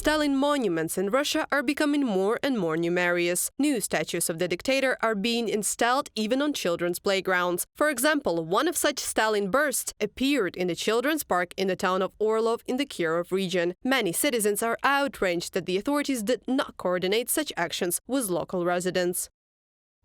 Stalin monuments in Russia are becoming more and more numerous. New statues of the dictator are being installed even on children's playgrounds. For example, one of such Stalin bursts appeared in the children's park in the town of Orlov in the Kirov region. Many citizens are outraged that the authorities did not coordinate such actions with local residents.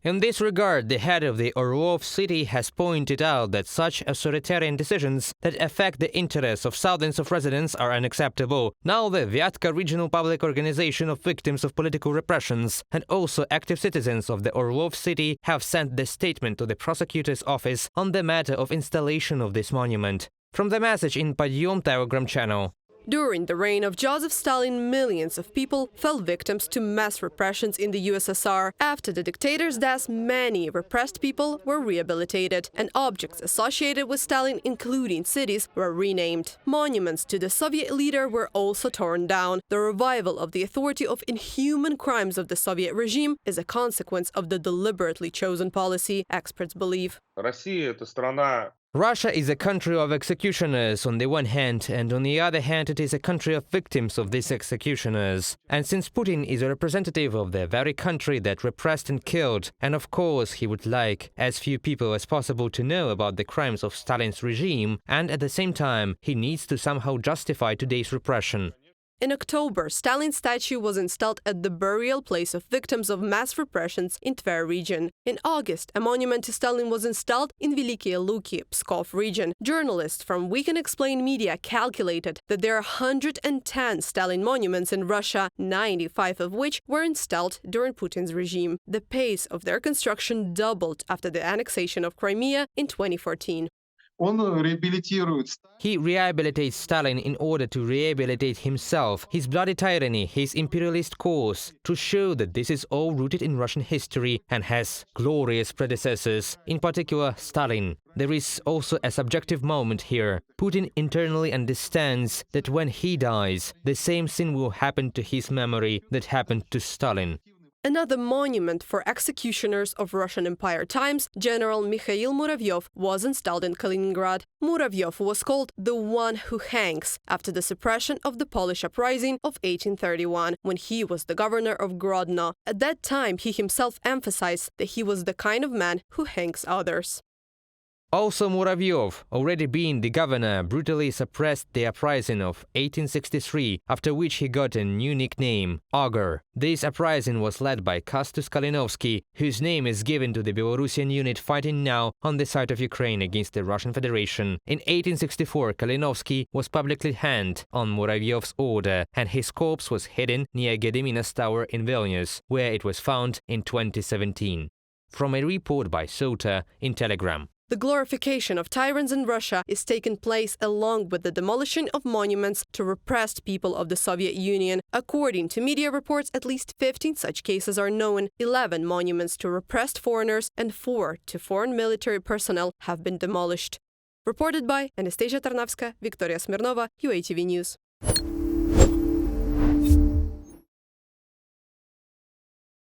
In this regard, the head of the Orlov city has pointed out that such authoritarian decisions that affect the interests of thousands of residents are unacceptable. Now the Vyatka Regional Public Organization of Victims of Political Repressions and also active citizens of the Orlov city have sent the statement to the prosecutor's office on the matter of installation of this monument. From the message in Podyom Telegram channel. During the reign of Joseph Stalin, millions of people fell victims to mass repressions in the USSR. After the dictator's death, many repressed people were rehabilitated, and objects associated with Stalin, including cities, were renamed. Monuments to the Soviet leader were also torn down. The revival of the authority of inhuman crimes of the Soviet regime is a consequence of the deliberately chosen policy, experts believe. Russia is a country of executioners on the one hand, and on the other hand it is a country of victims of these executioners. And since Putin is a representative of the very country that repressed and killed, and of course he would like as few people as possible to know about the crimes of Stalin's regime, and at the same time he needs to somehow justify today's repression. In October, Stalin's statue was installed at the burial place of victims of mass repressions in Tver region. In August, a monument to Stalin was installed in Velikie Luki, Pskov region. Journalists from We Can Explain Media calculated that there are 110 Stalin monuments in Russia, 95 of which were installed during Putin's regime. The pace of their construction doubled after the annexation of Crimea in 2014. He rehabilitates Stalin in order to rehabilitate himself, his bloody tyranny, his imperialist course, to show that this is all rooted in Russian history and has glorious predecessors, in particular Stalin. There is also a subjective moment here. Putin internally understands that when he dies, the same thing will happen to his memory that happened to Stalin. Another monument for executioners of Russian Empire times, General Mikhail Muravyov, was installed in Kaliningrad. Muravyov was called the one who hangs after the suppression of the Polish uprising of 1831, when he was the governor of Grodno. At that time, he himself emphasized that he was the kind of man who hangs others. Also Muravyov, already being the governor, brutally suppressed the uprising of 1863, after which he got a new nickname, Ogre. This uprising was led by Kastus Kalinovsky, whose name is given to the Belarusian unit fighting now on the side of Ukraine against the Russian Federation. In 1864, Kalinovsky was publicly hanged on Muravyov's order, and his corpse was hidden near Gediminas Tower in Vilnius, where it was found in 2017. From a report by Sota in Telegram. The glorification of tyrants in Russia is taking place along with the demolition of monuments to repressed people of the Soviet Union. According to media reports, at least 15 such cases are known. 11 monuments to repressed foreigners and 4 to foreign military personnel have been demolished. Reported by Anastasia Tarnavska, Victoria Smirnova, UATV News.